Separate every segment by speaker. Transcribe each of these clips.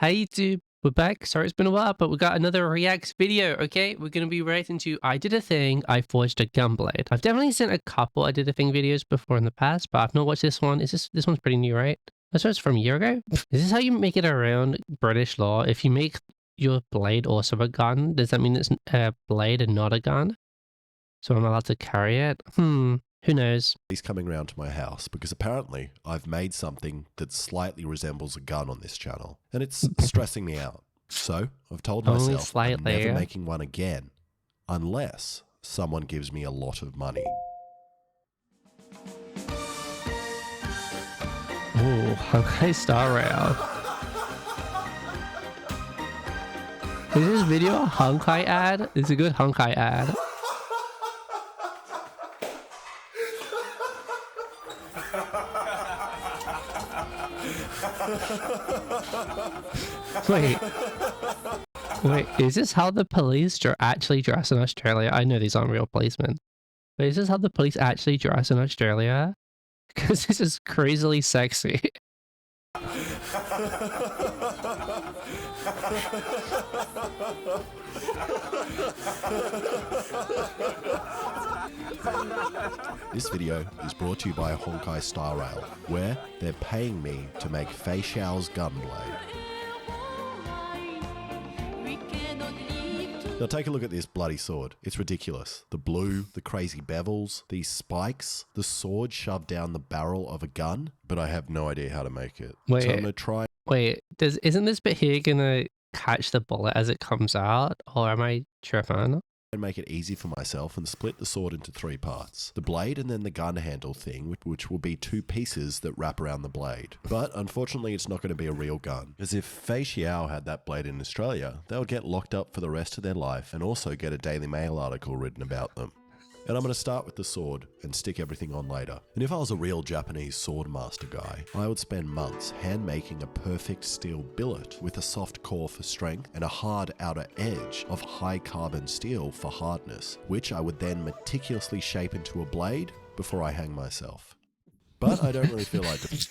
Speaker 1: Hey dude, we're back. Sorry it's been a while, but we got another Reacts video, okay? We're going to be reacting to I Did a Thing, I Forged a Gunblade. I've definitely seen a couple I Did a Thing videos before in the past, but I've not watched this one. This one's pretty new, right? I saw it's from a year ago. Is this how you make it around British law? If you make your blade also a gun, does that mean it's a blade and not a gun? So I'm allowed to carry it? Who knows?
Speaker 2: He's coming round to my house because apparently I've made something that slightly resembles a gun on this channel and it's stressing me out. So I've told
Speaker 1: Only
Speaker 2: myself I'm
Speaker 1: slightly.
Speaker 2: never making one again unless someone gives me a lot of money.
Speaker 1: Ooh, Honkai Star Rail. Is this video a Honkai ad? It's a good Honkai ad. Wait, is this how the police actually dress in Australia? I know these aren't real policemen, but is this how the police actually dress in Australia? Because this is crazily sexy.
Speaker 2: This video is brought to you by Honkai Star Rail, where they're paying me to make Fei Xiao's gunblade. Now take a look at this bloody sword. It's ridiculous. The blue, the crazy bevels, these spikes, the sword shoved down the barrel of a gun, but I have no idea how to make it.
Speaker 1: Wait,
Speaker 2: so I'm gonna try.
Speaker 1: Wait, isn't this bit here gonna catch the bullet as it comes out, or am I tripping?
Speaker 2: And make it easy for myself and split the sword into 3 parts. The blade and then the gun handle thing, which will be 2 pieces that wrap around the blade. But unfortunately, it's not going to be a real gun. Because if Fei Xiao had that blade in Australia, they would get locked up for the rest of their life and also get a Daily Mail article written about them. And I'm going to start with the sword and stick everything on later. And if I was a real Japanese sword master guy, I would spend months hand making a perfect steel billet with a soft core for strength and a hard outer edge of high carbon steel for hardness, which I would then meticulously shape into a blade before I hang myself. But I don't really feel like it.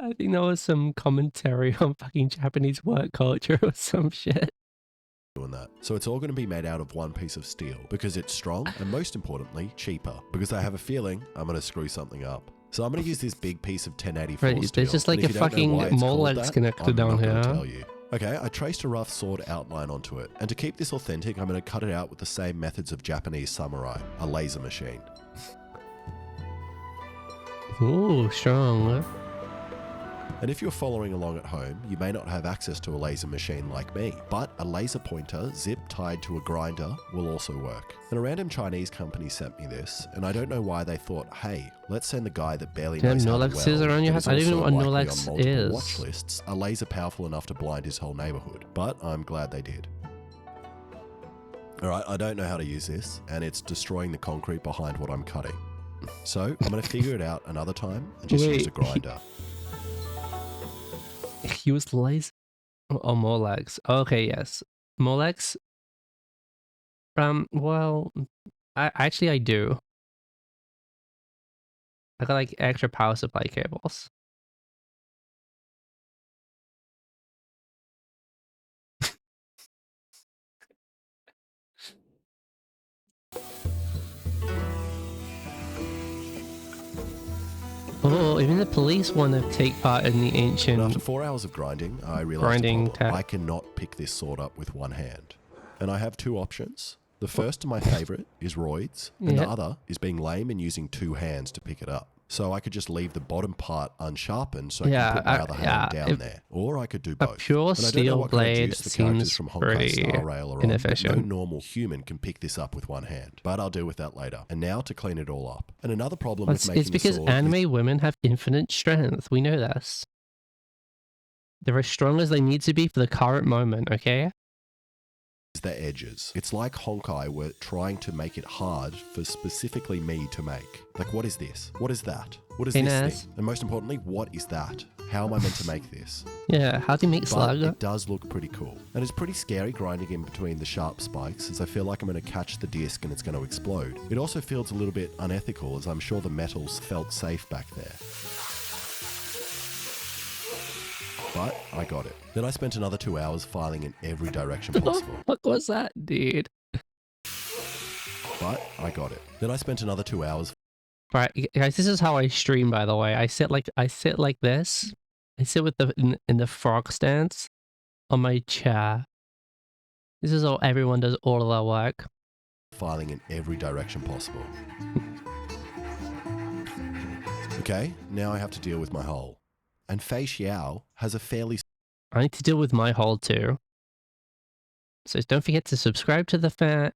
Speaker 1: I think that was some commentary on fucking Japanese work culture or some shit.
Speaker 2: Doing that. So it's all going to be made out of one piece of steel because it's strong and most importantly, cheaper. Because I have a feeling I'm going to screw something up. So I'm going to use this big piece of 1084
Speaker 1: right,
Speaker 2: steel.
Speaker 1: there's just like a fucking Molex connector down here.
Speaker 2: I'm not going to tell you. Okay, I traced a rough sword outline onto it. And to keep this authentic, I'm going to cut it out with the same methods of Japanese samurai, a laser machine.
Speaker 1: Ooh, strong.
Speaker 2: And if you're following along at home, you may not have access to a laser machine like me, but a laser pointer zip tied to a grinder will also work. And a random Chinese company sent me this, and I don't know why they thought, hey, let's send the guy that barely knows how to weld,
Speaker 1: around your house? I don't even know what Nolex is.
Speaker 2: Watch lists, a laser powerful enough to blind his whole neighborhood, but I'm glad they did. Alright, I don't know how to use this, and it's destroying the concrete behind what I'm cutting. So I'm going to figure it out another time and just use a grinder.
Speaker 1: He was laser. Oh, Molex. Okay, yes. Molex. Well, I do. I got like extra power supply cables. Oh, even the police want to take part in the ancient.
Speaker 2: And after 4 hours of grinding, I realized I cannot pick this sword up with one hand. And I have 2 options. The first and my favorite is roids, and the other is being lame and using 2 hands to pick it up. So I could just leave the bottom part unsharpened so I can put my other hand down there. Or I could do both.
Speaker 1: A pure steel blade seems pretty inefficient.
Speaker 2: No normal human can pick this up with one hand. But I'll deal with that later. And now to clean it all up. And another problem with making
Speaker 1: it's because anime women have infinite strength. We know this. They're as strong as they need to be for the current moment, okay?
Speaker 2: the edges. It's like Honkai were trying to make it hard for specifically me to make. Like, what is this? What is that? What is this thing? And most importantly, what is that? How am I meant to make this?
Speaker 1: Yeah, how do you make slug?
Speaker 2: It does look pretty cool. And it's pretty scary grinding in between the sharp spikes, as I feel like I'm going to catch the disc and it's going to explode. It also feels a little bit unethical, as I'm sure the metals felt safe back there. But I got it. Then I spent another 2 hours filing in every direction possible.
Speaker 1: What was that, dude?
Speaker 2: But I got it. Then I spent another 2 hours.
Speaker 1: Right, guys, this is how I stream, by the way. I sit like this. I sit with in the frog stance on my chair. This is how everyone does all of their work.
Speaker 2: Filing in every direction possible. Okay, now I have to deal with my hole. And Fei Xiao has a fairly...
Speaker 1: I need to deal with my hole too. So don't forget to subscribe to the fan.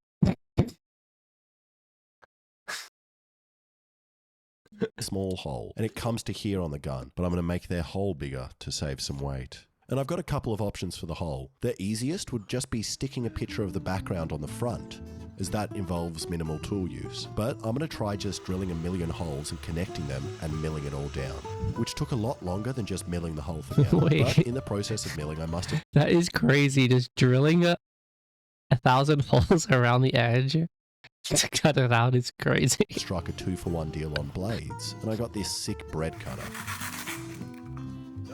Speaker 2: small hole, and it comes to here on the gun, but I'm going to make their hole bigger to save some weight. And I've got a couple of options for the hole. The easiest would just be sticking a picture of the background on the front, as that involves minimal tool use. But I'm going to try just drilling a million holes and connecting them and milling it all down, which took a lot longer than just milling the hole for now. But in the process of milling, I must have...
Speaker 1: That is crazy, just drilling a 1,000 holes around the edge to cut it out is crazy.
Speaker 2: Struck a 2-for-1 deal on blades, and I got this sick bread cutter.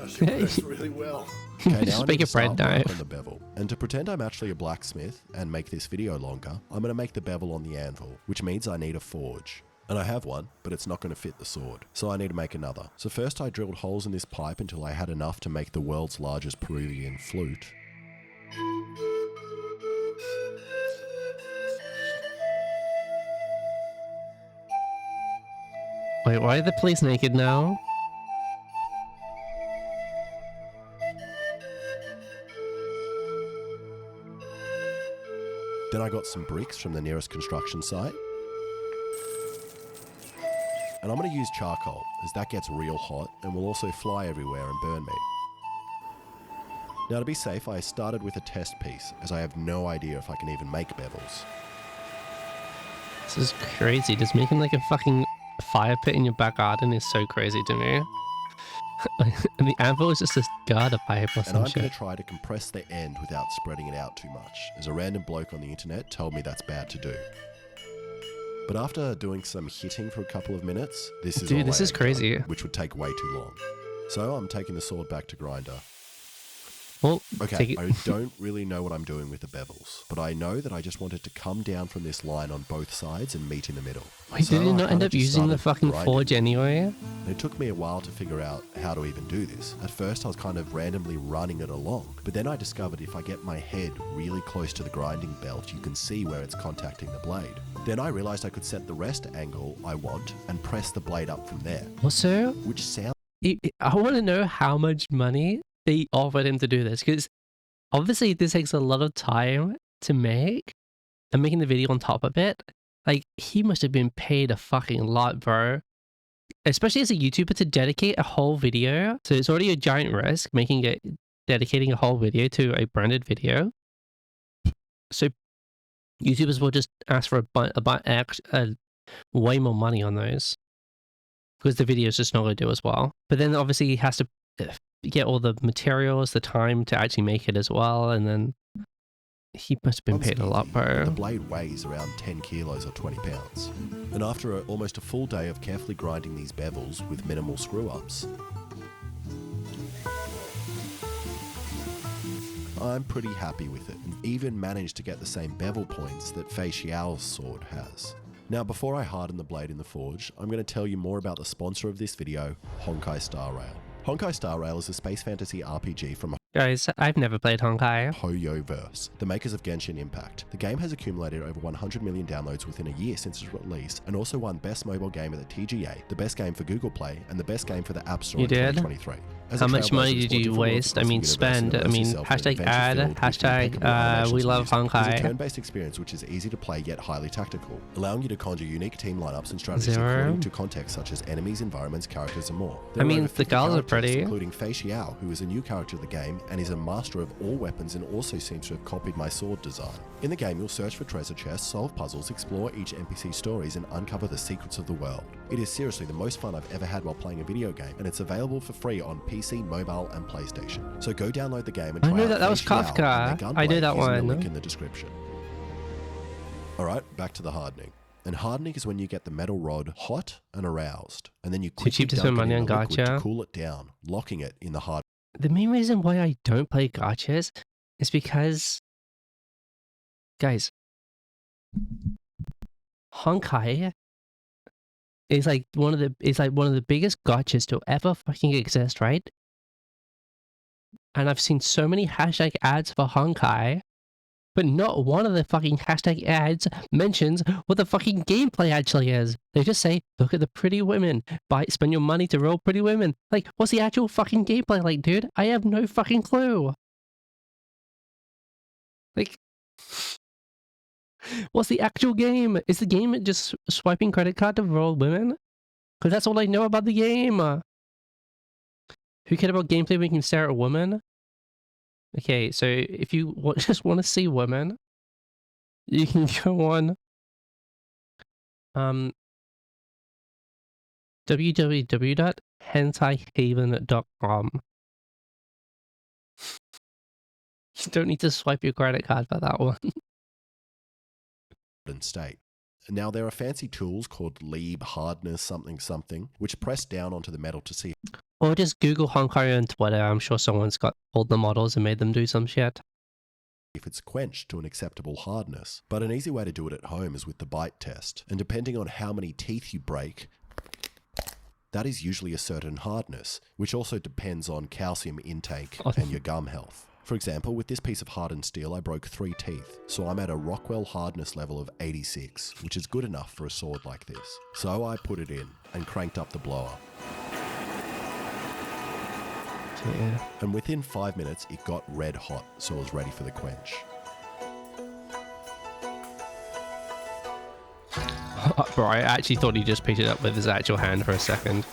Speaker 2: She works really well. Okay, now I need to start work on the bevel. And to pretend I'm actually a blacksmith and make this video longer, I'm going to make the bevel on the anvil, which means I need a forge. And I have one, but it's not going to fit the sword, so I need to make another. So first I drilled holes in this pipe until I had enough to make the world's largest Peruvian flute.
Speaker 1: Wait, why are the police naked now?
Speaker 2: Then I got some bricks from the nearest construction site. And I'm going to use charcoal, as that gets real hot and will also fly everywhere and burn me. Now to be safe, I started with a test piece, as I have no idea if I can even make bevels.
Speaker 1: This is crazy. Just making like a fucking fire pit in your back garden is so crazy to me. And the anvil is just a garter pipe or some shit.
Speaker 2: And I'm going to try to compress the end without spreading it out too much, as a random bloke on the internet told me that's bad to do. But after doing some hitting for a couple of minutes, this is crazy, which would take way too long. So I'm taking the sword back to grinder.
Speaker 1: Well,
Speaker 2: okay, I don't really know what I'm doing with the bevels, but I know that I just want it to come down from this line on both sides and meet in the middle.
Speaker 1: Wait, did you not end up using the fucking forge anyway?
Speaker 2: It took me a while to figure out how to even do this. At first I was kind of randomly running it along, but then I discovered if I get my head really close to the grinding belt, you can see where it's contacting the blade. Then I realized I could set the rest angle I want and press the blade up from there.
Speaker 1: Also,
Speaker 2: which sounds...
Speaker 1: I want to know how much money they offered him to do this, because obviously this takes a lot of time to make, and making the video on top of it, like, he must have been paid a fucking lot, bro. Especially as a YouTuber, to dedicate a whole video. So it's already a giant risk dedicating a whole video to a branded video. So YouTubers will just ask for way more money on those, because the video is just not going to do as well. But then obviously he has to get all the materials, the time to actually make it as well, and then he must have been paid a lot, bro.
Speaker 2: The blade weighs around 10 kilos or 20 pounds. And after almost a full day of carefully grinding these bevels with minimal screw-ups, I'm pretty happy with it, and even managed to get the same bevel points that Fei Xiao's sword has. Now, before I harden the blade in the forge, I'm going to tell you more about the sponsor of this video, Honkai Star Rail. Honkai Star Rail is a space fantasy RPG from
Speaker 1: Guys, I've never played Honkai.
Speaker 2: Hoyoverse, the makers of Genshin Impact. The game has accumulated over 100 million downloads within a year since its release, and also won Best Mobile Game at the TGA, the Best Game for Google Play, and the Best Game for the App Store in 2023. As
Speaker 1: How
Speaker 2: a
Speaker 1: much
Speaker 2: trailblazer
Speaker 1: money did
Speaker 2: exploring
Speaker 1: you
Speaker 2: different worlds
Speaker 1: waste? I
Speaker 2: across the
Speaker 1: mean,
Speaker 2: universe,
Speaker 1: spend. I
Speaker 2: immerse
Speaker 1: mean,
Speaker 2: yourself in an
Speaker 1: hashtag
Speaker 2: adventure
Speaker 1: ad,
Speaker 2: filled with
Speaker 1: hashtag
Speaker 2: impeccable animations
Speaker 1: we
Speaker 2: and
Speaker 1: love
Speaker 2: music. It's a
Speaker 1: Honkai.
Speaker 2: turn-based experience which is easy to play yet highly tactical, allowing you to conjure unique team lineups and strategies
Speaker 1: Zero.
Speaker 2: according to context such as enemies, environments, characters, and more. There
Speaker 1: I
Speaker 2: are
Speaker 1: mean,
Speaker 2: over
Speaker 1: the
Speaker 2: 50
Speaker 1: girls are
Speaker 2: characters,
Speaker 1: pretty.
Speaker 2: including Fei Xiao, who is a new character of the game and is a master of all weapons and also seems to have copied my sword design. In the game, you'll search for treasure chests, solve puzzles, explore each NPC stories, and uncover the secrets of the world. It is seriously the most fun I've ever had while playing a video game, and it's available for free on PC, mobile, and PlayStation. So go download the game and try
Speaker 1: I know
Speaker 2: out
Speaker 1: that was
Speaker 2: Fei Xiao
Speaker 1: Kafka.
Speaker 2: and their
Speaker 1: I
Speaker 2: gunplay
Speaker 1: know that
Speaker 2: using the
Speaker 1: one.
Speaker 2: link in the description. Alright, back to the hardening. And hardening is when you get the metal rod hot and aroused, and then you quickly
Speaker 1: cheap to
Speaker 2: dunk
Speaker 1: spend
Speaker 2: it
Speaker 1: money
Speaker 2: in
Speaker 1: on
Speaker 2: the liquid to
Speaker 1: gacha.
Speaker 2: cool it down, locking it in the hard.
Speaker 1: The main reason why I don't play gachas is because, guys, Honkai is like one of the biggest gachas to ever fucking exist, right? And I've seen so many hashtag ads for Honkai, but not one of the fucking hashtag ads mentions what the fucking gameplay actually is. They just say, look at the pretty women, spend your money to roll pretty women. Like, what's the actual fucking gameplay like, dude? I have no fucking clue. Like, what's the actual game? Is the game just swiping credit card to roll women? Because that's all I know about the game. Who cared about gameplay when you can stare at a woman? Okay, so if you just want to see women, you can go on www.hentaihaven.com. You don't need to swipe your credit card for that one.
Speaker 2: State. Now there are fancy tools called Lieb hardness something something, which press down onto the metal to see
Speaker 1: Or just Google Honkai on Twitter. I'm sure someone's got all the models and made them do some shit.
Speaker 2: if it's quenched to an acceptable hardness. But an easy way to do it at home is with the bite test, and depending on how many teeth you break, that is usually a certain hardness, which also depends on calcium intake and your gum health. For example, with this piece of hardened steel, I broke 3 teeth, so I'm at a Rockwell hardness level of 86, which is good enough for a sword like this. So I put it in and cranked up the blower.
Speaker 1: Yeah.
Speaker 2: And within 5 minutes, it got red hot, so I was ready for the quench.
Speaker 1: Bro, I actually thought he just picked it up with his actual hand for a second.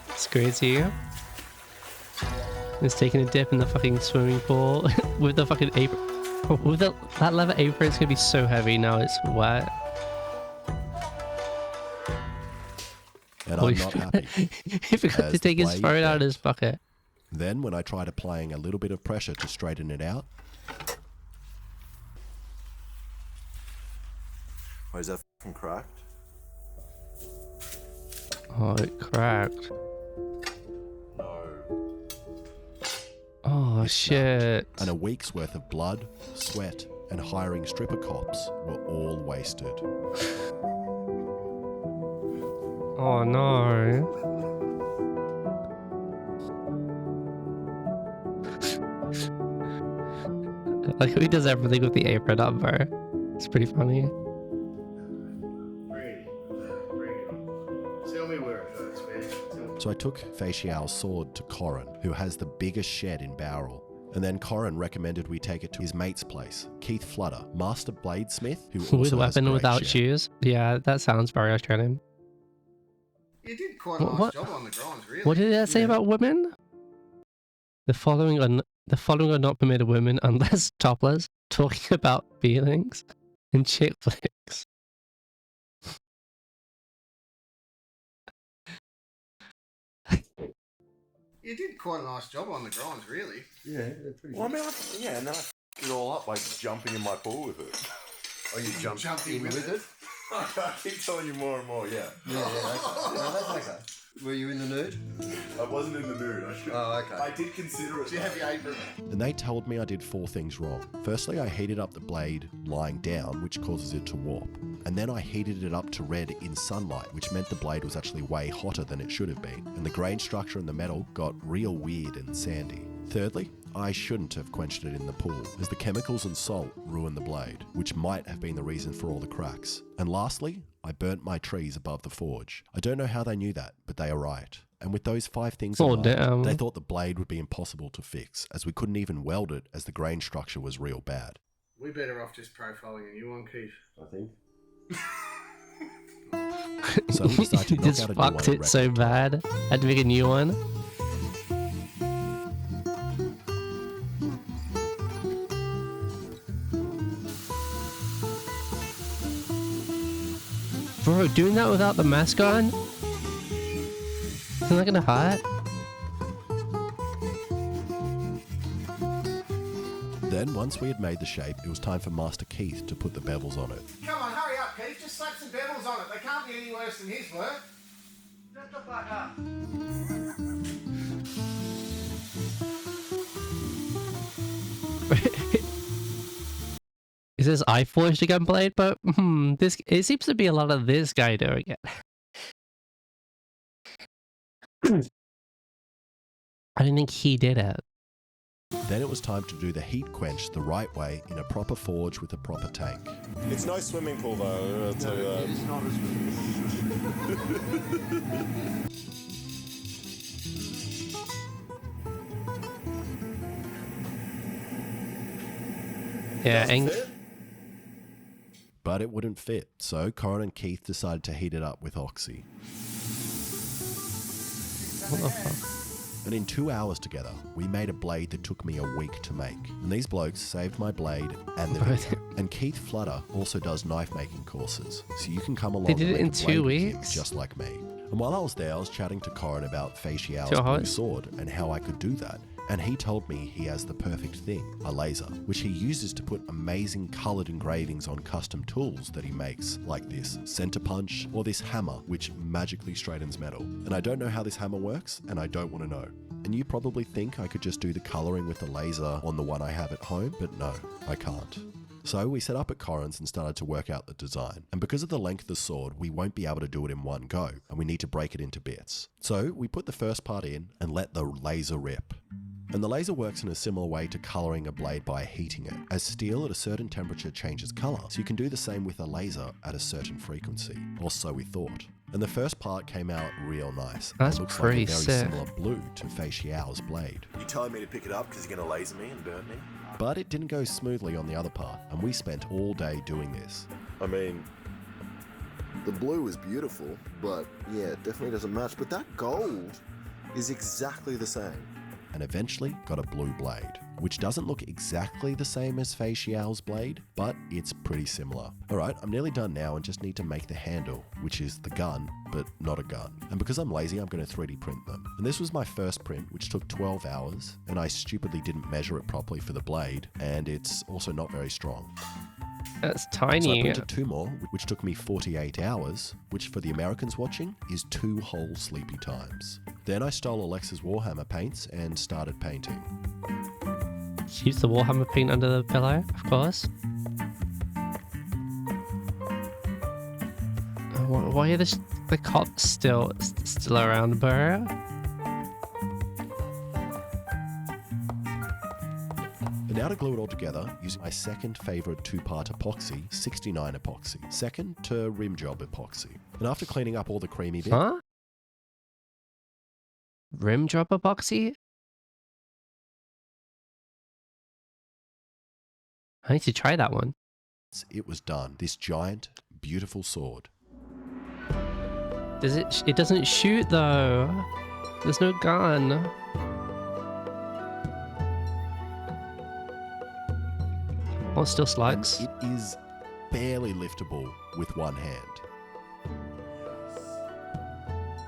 Speaker 1: It's crazy. He's taking a dip in the fucking swimming pool with the fucking apron. Oh, with that leather apron, it's gonna be so heavy now it's wet.
Speaker 2: And I'm not happy.
Speaker 1: He forgot to take his phone out of his pocket.
Speaker 2: Then, when I tried applying a little bit of pressure to straighten it out... Oh, is that f***ing cracked?
Speaker 1: Oh, it cracked.
Speaker 2: No.
Speaker 1: Oh,
Speaker 2: It
Speaker 1: shit.
Speaker 2: snapped, and a week's worth of blood, sweat, and hiring stripper cops were all wasted.
Speaker 1: Oh, no. Like, he does everything with the apron up, bro. It's pretty funny.
Speaker 3: Tell me where it hurts, man.
Speaker 2: So I took Fei Xiao's sword to Corin, who has the biggest shed in Bowral. And then Corin recommended we take it to his mate's place, Keith Flutter, master bladesmith, who also
Speaker 1: With a
Speaker 2: has a
Speaker 1: weapon
Speaker 2: great
Speaker 1: without
Speaker 2: shed.
Speaker 1: shoes? Yeah, that sounds very Australian.
Speaker 3: You did quite a nice
Speaker 1: What?
Speaker 3: job on the grinds, really.
Speaker 1: What did that say about women? The following are not permitted women unless topless, talking about feelings and chick flicks.
Speaker 3: You did quite a nice job on the grinds, really.
Speaker 4: Yeah, they're pretty
Speaker 5: Well, I mean, and then I f***ed it all up by jumping in my pool with it.
Speaker 4: Oh, you jumped in with it?
Speaker 5: I keep telling you more and more, yeah.
Speaker 4: Yeah, okay. No, that's okay. Were you in the nude?
Speaker 5: I wasn't in the mood.
Speaker 4: Oh, okay.
Speaker 5: I did consider it.
Speaker 3: Did you have your apron?
Speaker 2: And they told me I did 4 things wrong. Firstly, I heated up the blade lying down, which causes it to warp. And then I heated it up to red in sunlight, which meant the blade was actually way hotter than it should have been. And the grain structure in the metal got real weird and sandy. Thirdly, I shouldn't have quenched it in the pool, as the chemicals and salt ruined the blade, which might have been the reason for all the cracks. And lastly, I burnt my trees above the forge. I don't know how they knew that, but they are right. And with those 5 things in mind,
Speaker 1: damn.
Speaker 2: they thought the blade would be impossible to fix, as we couldn't even weld it as the grain structure was real bad.
Speaker 3: We better off just profiling a new one, Keith.
Speaker 4: I think.
Speaker 2: So we decided to knock
Speaker 1: Just
Speaker 2: out a new one
Speaker 1: fucked
Speaker 2: in
Speaker 1: it so
Speaker 2: record
Speaker 1: bad. Had to make a new one. Bro, doing that without the mask on? Isn't that gonna hurt?
Speaker 2: Then, once we had made the shape, it was time for Master Keith to put the bevels on it.
Speaker 3: Come on, hurry up, Keith. Just slap some bevels on it. They can't be any worse than his work. Shut the fuck up.
Speaker 1: It says I forged a gunblade, but it seems to be a lot of this guy doing it. I don't think he did it.
Speaker 2: Then it was time to do the heat quench the right way in a proper forge with a proper tank.
Speaker 5: It's no swimming pool though, I'll tell you that.
Speaker 4: It's not as
Speaker 1: Yeah, and
Speaker 2: But it wouldn't fit, so Corin and Keith decided to heat it up with oxy.
Speaker 1: what the fuck?
Speaker 2: And in 2 hours together, we made a blade that took me a week to make. And these blokes saved my blade and the video. And Keith Flutter also does knife making courses, so you can come along
Speaker 1: They did
Speaker 2: and
Speaker 1: it in
Speaker 2: make a blade
Speaker 1: 2
Speaker 2: with him
Speaker 1: weeks?
Speaker 2: just like me. And while I was there, I was chatting to Corin about Facial's
Speaker 1: Too
Speaker 2: blue
Speaker 1: hot?
Speaker 2: sword and how I could do that. And he told me he has the perfect thing, a laser, which he uses to put amazing coloured engravings on custom tools that he makes, like this center punch or this hammer, which magically straightens metal. And I don't know how this hammer works, and I don't want to know. And you probably think I could just do the colouring with the laser on the one I have at home, but no, I can't. So we set up at Corin's and started to work out the design. And because of the length of the sword, we won't be able to do it in one go, and we need to break it into bits. So we put the first part in and let the laser rip. And the laser works in a similar way to colouring a blade by heating it, as steel at a certain temperature changes colour, so you can do the same with a laser at a certain frequency, or so we thought. And the first part came out real nice.
Speaker 1: That's
Speaker 2: It looks
Speaker 1: pretty
Speaker 2: like a very
Speaker 1: sick.
Speaker 2: similar blue to Fei Xiao's blade.
Speaker 5: You telling me to pick it up because you're going to laser me and burn me?
Speaker 2: But it didn't go smoothly on the other part, and we spent all day doing this.
Speaker 5: I mean, the blue is beautiful, but yeah, it definitely doesn't match. But that gold is exactly the same.
Speaker 2: And eventually got a blue blade, which doesn't look exactly the same as Fei Xiao's blade, but it's pretty similar. Alright, I'm nearly done now and just need to make the handle, which is the gun, but not a gun. And because I'm lazy, I'm going to 3D print them. And this was my first print, which took 12 hours, and I stupidly didn't measure it properly for the blade, and it's also not very strong.
Speaker 1: That's
Speaker 2: So I
Speaker 1: tiny.
Speaker 2: printed 2 more, which took me 48 hours, which for the Americans watching is 2 whole sleepy times. Then I stole Alexa's Warhammer paints and started painting.
Speaker 1: Use the Warhammer paint under the pillow, of course. Why are the cops still around, bro?
Speaker 2: And now to glue it all together, using my second favourite 2-part epoxy, 69 epoxy. Second to rim job epoxy. And after cleaning up all the creamy bits,
Speaker 1: Huh? Rim drop epoxy? I need to try that one.
Speaker 2: it was done. This giant, beautiful sword.
Speaker 1: Does it? It doesn't shoot though. There's no gun. Oh, it still
Speaker 2: And
Speaker 1: slugs.
Speaker 2: it is barely liftable with one hand.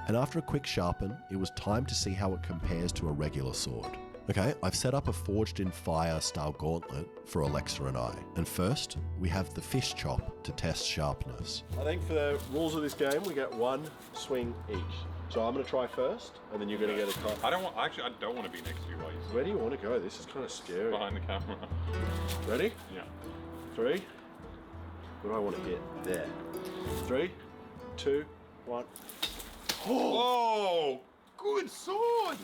Speaker 2: And after a quick sharpen, it was time to see how it compares to a regular sword. Okay, I've set up a forged in fire style gauntlet for Alexa and I. And first, we have the fish chop to test sharpness.
Speaker 5: I think for the rules of this game, we get one swing each. So I'm going to try first, and then you're going to get a cut.
Speaker 6: I don't want to be next to you while you
Speaker 5: Where do you want to go? This is kind of scary.
Speaker 6: behind the camera.
Speaker 5: Ready?
Speaker 6: Yeah.
Speaker 5: 3. What do I want to hit? There. 3, 2, 1.
Speaker 6: Oh, good sword!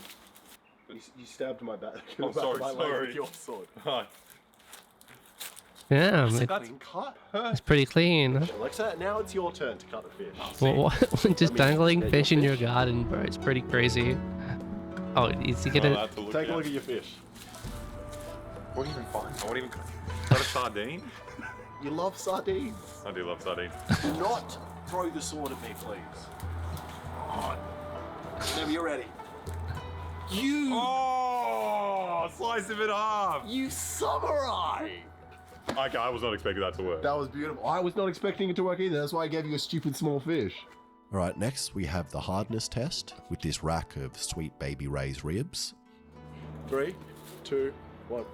Speaker 2: You stabbed my back.
Speaker 6: Oh, sorry, sorry.
Speaker 2: With your sword.
Speaker 6: Hi.
Speaker 1: Yeah,
Speaker 2: That's a
Speaker 1: it's
Speaker 2: clean cut.
Speaker 1: pretty clean.
Speaker 2: Alexa, now it's your turn to cut the fish.
Speaker 1: Just dangling
Speaker 2: get
Speaker 1: fish
Speaker 2: your
Speaker 1: in your
Speaker 2: fish.
Speaker 1: garden, bro. It's pretty crazy. Oh, is he
Speaker 6: Oh,
Speaker 1: gonna?
Speaker 6: that's a look
Speaker 2: Take a
Speaker 6: at.
Speaker 2: look at your fish.
Speaker 6: What do you even find? What even? Is that a sardine?
Speaker 2: You love sardines.
Speaker 6: I do love sardines.
Speaker 2: Do not throw the sword at me, please. Oh. Whenever you're ready. You,
Speaker 6: Oh, slice him in half.
Speaker 2: you samurai!
Speaker 6: Okay, I was not expecting that to work.
Speaker 2: That was beautiful. I was not expecting it to work either. That's why I gave you a stupid small fish. All right, next we have the hardness test with this rack of sweet baby Ray's ribs. 3, 2, 1.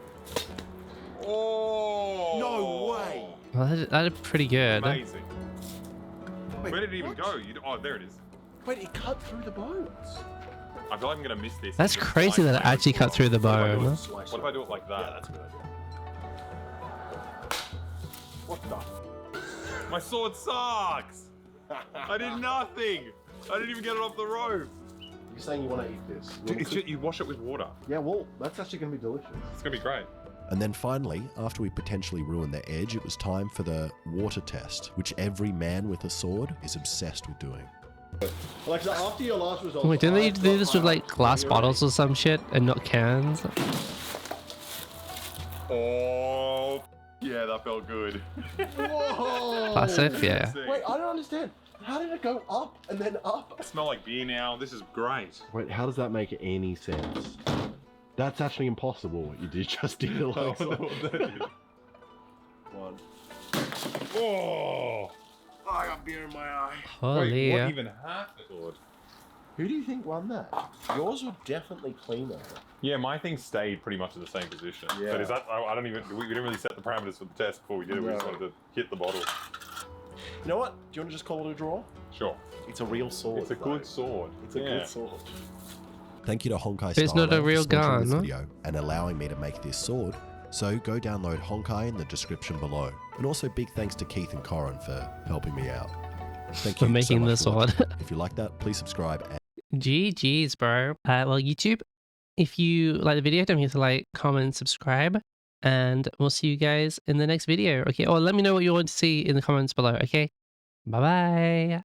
Speaker 6: Oh!
Speaker 2: No way!
Speaker 1: Well, that did pretty good.
Speaker 6: Amazing.
Speaker 2: Wait,
Speaker 6: Where did it even
Speaker 2: what?
Speaker 6: go? Oh, there it is.
Speaker 2: Wait, it cut through the bones.
Speaker 6: I feel like I'm gonna miss this.
Speaker 1: That's
Speaker 6: Just
Speaker 1: crazy that it
Speaker 6: slice
Speaker 1: actually cut through the bone.
Speaker 6: What if I do it like that?
Speaker 2: Yeah, that's a good idea. What the?
Speaker 6: My sword sucks! I did nothing! I didn't even get it off the rope!
Speaker 2: You're saying you want to eat this?
Speaker 6: It's just, you wash it with water.
Speaker 2: Yeah, well, that's actually going to be delicious.
Speaker 6: It's gonna be great.
Speaker 2: And then finally, after we potentially ruined the edge, it was time for the water test, which every man with a sword is obsessed with doing. Alexa, after your last result,
Speaker 1: Wait, didn't they do this with like glass bottles or some shit and not cans?
Speaker 6: Oh, yeah, that felt good.
Speaker 2: Whoa!
Speaker 1: Classic, yeah.
Speaker 2: Wait, I don't understand. How did it go up and then up?
Speaker 6: I smell like beer now. This is great.
Speaker 2: Wait, how does that make any sense? That's actually impossible what you did just did, Alexa. One.
Speaker 6: Oh!
Speaker 2: I got beer in my eye.
Speaker 1: Holy.
Speaker 6: Wait, what even happened?
Speaker 2: Who do you think won that? Yours were definitely cleaner.
Speaker 6: Yeah, my thing stayed pretty much in the same position.
Speaker 2: Yeah.
Speaker 6: But is that? I don't even. We didn't really set the parameters for the test before we did it. We just
Speaker 2: No.
Speaker 6: wanted to hit the bottle.
Speaker 2: You know what? Do you want to just call it a draw?
Speaker 6: Sure.
Speaker 2: It's a real sword.
Speaker 6: It's a good sword.
Speaker 2: It's a
Speaker 6: Yeah.
Speaker 2: good sword. Thank you to Honkai
Speaker 1: It's not a real gun,
Speaker 2: this
Speaker 1: huh?
Speaker 2: video and allowing me to make this sword. So go download Honkai in the description below. And also big thanks to Keith and Corin for helping me out. Thank
Speaker 1: For
Speaker 2: you
Speaker 1: making
Speaker 2: so much
Speaker 1: this
Speaker 2: for watching.
Speaker 1: sword.
Speaker 2: If you like that, please subscribe. And
Speaker 1: GG's, bro. Well, YouTube, if you like the video, don't forget to like, comment, subscribe, and we'll see you guys in the next video. Okay, or let me know what you want to see in the comments below. Okay, bye bye.